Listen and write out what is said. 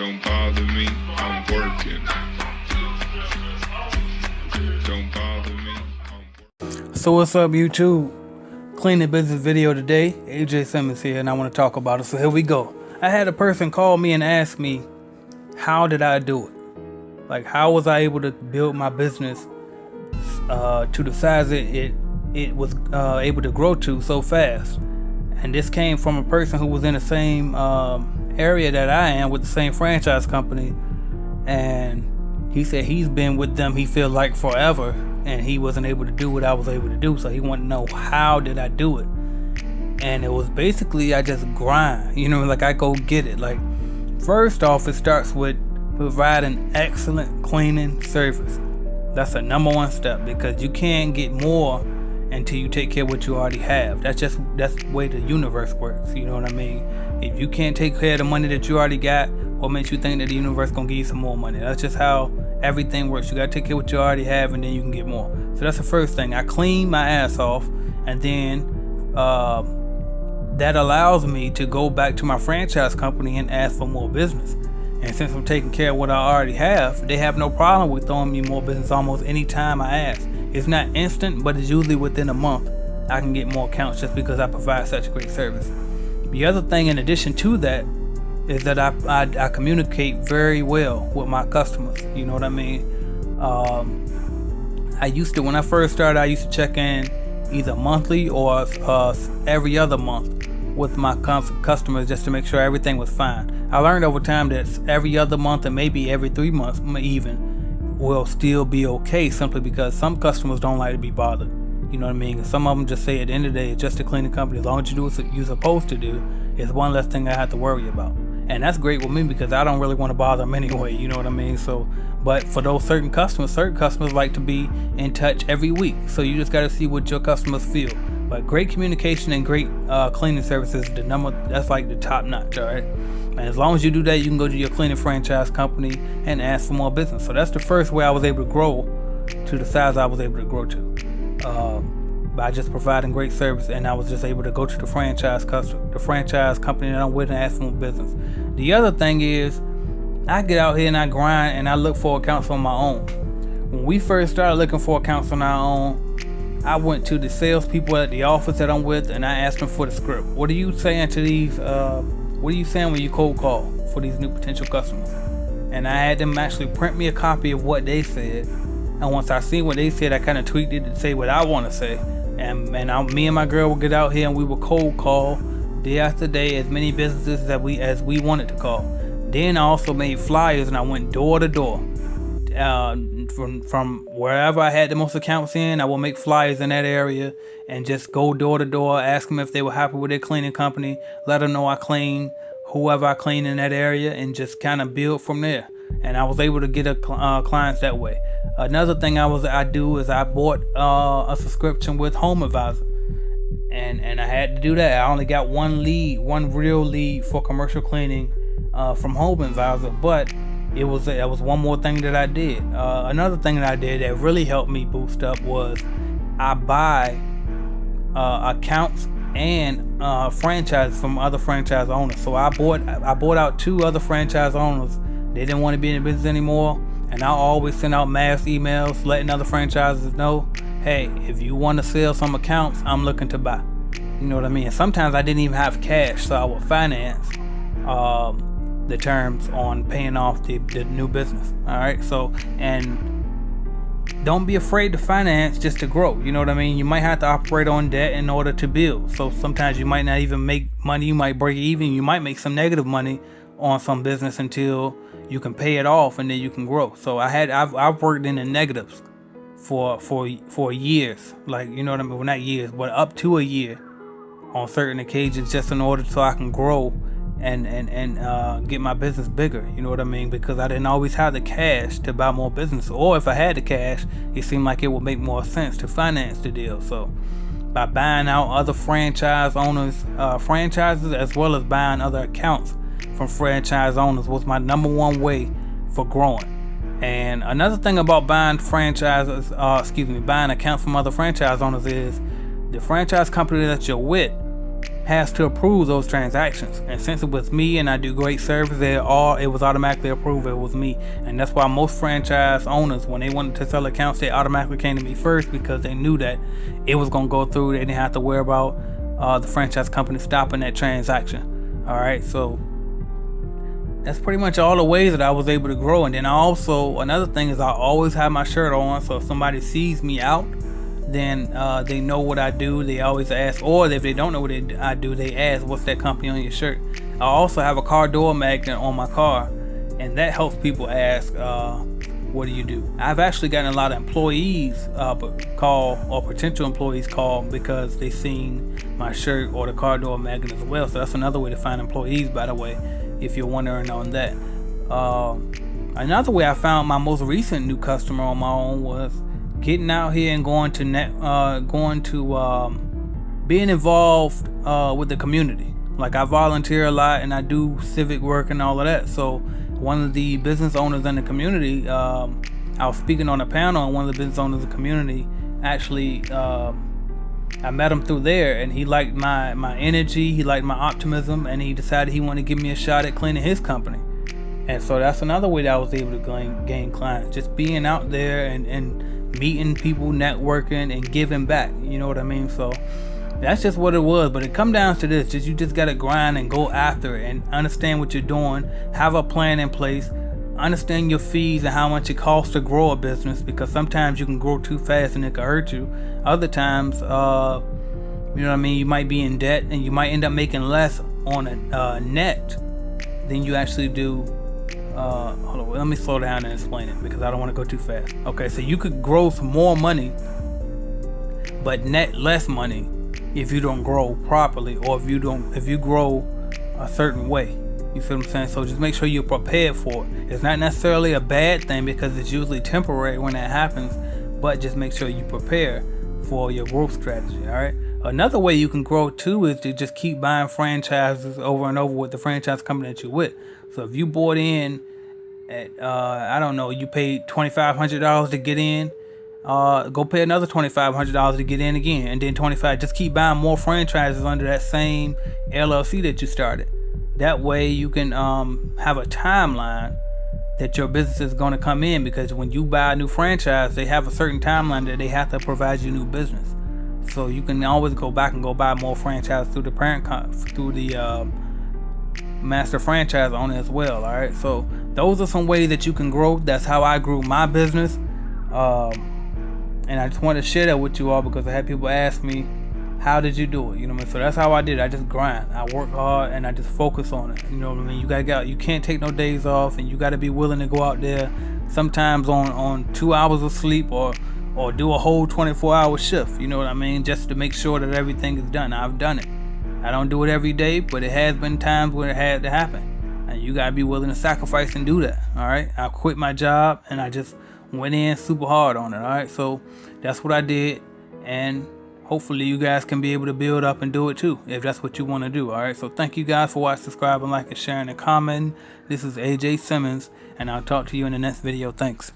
Don't bother me, I'm working. Don't bother me, I'm working. So what's up, YouTube? Cleaning business video today. AJ Simmons here, and I want to talk about it. So here we go. I had a person call me and ask me, how did I do it? Like, how was I able to build my business to the size it was able to grow to so fast? And this came from a person who was in the same area that I am, with the same franchise company, and he said he's been with them, he feels like, forever, and he wasn't able to do what I was able to do. So he wanted to know, how did I do it? And it was basically, I just grind, like I go get it. Like, first off, it starts with providing excellent cleaning service. That's the number one step, because you can't get more until you take care of what you already have. That's the way the universe works. You know what I mean? If you can't take care of the money that you already got, what makes you think that the universe gonna give you some more money? That's just how everything works. You gotta take care of what you already have, and then you can get more. So that's the first thing. I clean my ass off, and then that allows me to go back to my franchise company and ask for more business. And since I'm taking care of what I already have, they have no problem with throwing me more business almost any time I ask. It's not instant, but it's usually within a month I can get more accounts, just because I provide such a great service. The other thing in addition to that is that I communicate very well with my customers. You know what I mean? When I first started, I used to check in either monthly or every other month with my customers, just to make sure everything was fine. I learned over time that every other month, and maybe every 3 months even, will still be okay, simply because some customers don't like to be bothered. You know what I mean? Some of them just say, at the end of the day, it's just a cleaning company. As long as you do what you're supposed to do, it's one less thing I have to worry about. And that's great with me, because I don't really want to bother them anyway. You know what I mean? So, but for those certain customers like to be in touch every week. So you just got to see what your customers feel. But great communication and great cleaning services, that's like the top notch, all right? And as long as you do that, you can go to your cleaning franchise company and ask for more business. So that's the first way I was able to grow to the size I was able to grow to, by just providing great service. And I was just able to go to the franchise company that I'm with, and ask for more business. The other thing is, I get out here and I grind and I look for accounts on my own. When we first started looking for accounts on our own, I went to the salespeople at the office that I'm with, and I asked them for the script. What are you saying to these? What are you saying when you cold call for these new potential customers? And I had them actually print me a copy of what they said. And once I seen what they said, I kind of tweaked it to say what I want to say. And me and my girl would get out here and we would cold call day after day, as many businesses as we wanted to call. Then I also made flyers, and I went door to door. From wherever I had the most accounts in, I will make flyers in that area and just go door to door, ask them if they were happy with their cleaning company, let them know I clean whoever I clean in that area, and just kind of build from there. And I was able to get clients that way. Another thing I do is I bought a subscription with Home Advisor, and I had to do that. I only got one real lead for commercial cleaning from Home Advisor, but that was one more thing that I did. Another thing that I did that really helped me boost up was I buy accounts and franchises from other franchise owners. So I bought out 2 other franchise owners. They didn't want to be in the business anymore, and I always send out mass emails letting other franchises know, hey, if you want to sell some accounts, I'm looking to buy. You know what I mean? And sometimes I didn't even have cash, so I would finance the terms on paying off the new business. All right, so, and don't be afraid to finance just to grow. You know what I mean? You might have to operate on debt in order to build. So sometimes you might not even make money. You might break even. You might make some negative money on some business until you can pay it off, and then you can grow. So I've worked in the negatives for years, like, you know what I mean? Well, not years, but up to a year on certain occasions, just in order so I can grow and get my business bigger. You know what I mean? Because I didn't always have the cash to buy more business, or if I had the cash, it seemed like it would make more sense to finance the deal. So by buying out other franchise owners franchises, as well as buying other accounts from franchise owners, was my number one way for growing. And another thing about buying accounts from other franchise owners is the franchise company that you're with has to approve those transactions. And since it was me and I do great service, it was automatically approved. It was me. And that's why most franchise owners, when they wanted to sell accounts, they automatically came to me first, because they knew that it was going to go through. They didn't have to worry about the franchise company stopping that transaction. All right, so that's pretty much all the ways that I was able to grow. And then another thing is, I always have my shirt on, so if somebody sees me out, then they know what I do. They always ask, or if they don't know what I do, they ask, what's that company on your shirt? I also have a car door magnet on my car, and that helps people ask, what do you do? I've actually gotten a lot of employees call, or potential employees call, because they seen my shirt or the car door magnet as well. So that's another way to find employees, by the way, if you're wondering on that. Another way I found my most recent new customer on my own was getting out here and being involved with the community. Like, I volunteer a lot and I do civic work and all of that. So one of the business owners in the community, I was speaking on a panel, and one of the business owners in the community actually, I met him through there, and he liked my energy, he liked my optimism, and he decided he wanted to give me a shot at cleaning his company. And so that's another way that I was able to gain clients, just being out there and meeting people, networking, and giving back. You know what I mean? So that's just what it was. But it comes down to this: you just gotta grind and go after it, and understand what you're doing, have a plan in place, understand your fees and how much it costs to grow a business, because sometimes you can grow too fast and it can hurt you. Other times, you know what I mean, you might be in debt and you might end up making less on a net than you actually do. Hold on, let me slow down and explain it, because I don't want to go too fast. Okay, so you could grow some more money but net less money if you don't grow properly, or if you grow a certain way. You feel what I'm saying? So just make sure you're prepared for it. It's not necessarily a bad thing, because it's usually temporary when that happens, but just make sure you prepare for your growth strategy. All right. Another way you can grow too is to just keep buying franchises over and over with the franchise company that you're with. So if you bought in at, I don't know, you paid $2,500 to get in, go pay another $2,500 to get in again, and then $25. Just keep buying more franchises under that same LLC that you started. That way you can have a timeline that your business is going to come in, because when you buy a new franchise, they have a certain timeline that they have to provide you new business. So you can always go back and go buy more franchises through the master franchise owner as well. All right, so those are some ways that you can grow. That's how I grew my business, and I just wanted to share that with you all, because I had people ask me, how did you do it? You know what I mean? So that's how I did it. I just grind. I work hard and I just focus on it. You know what I mean? You gotta you can't take no days off, and you gotta be willing to go out there sometimes on 2 hours of sleep, or do a whole 24-hour shift. You know what I mean? Just to make sure that everything is done. I've done it. I don't do it every day, but it has been times where it had to happen. And you gotta be willing to sacrifice and do that. All right. I quit my job and I just went in super hard on it. All right. So that's what I did, and hopefully you guys can be able to build up and do it too, if that's what you want to do. All right. So thank you guys for watching, subscribing, liking, sharing, and commenting. This is AJ Simmons, and I'll talk to you in the next video. Thanks.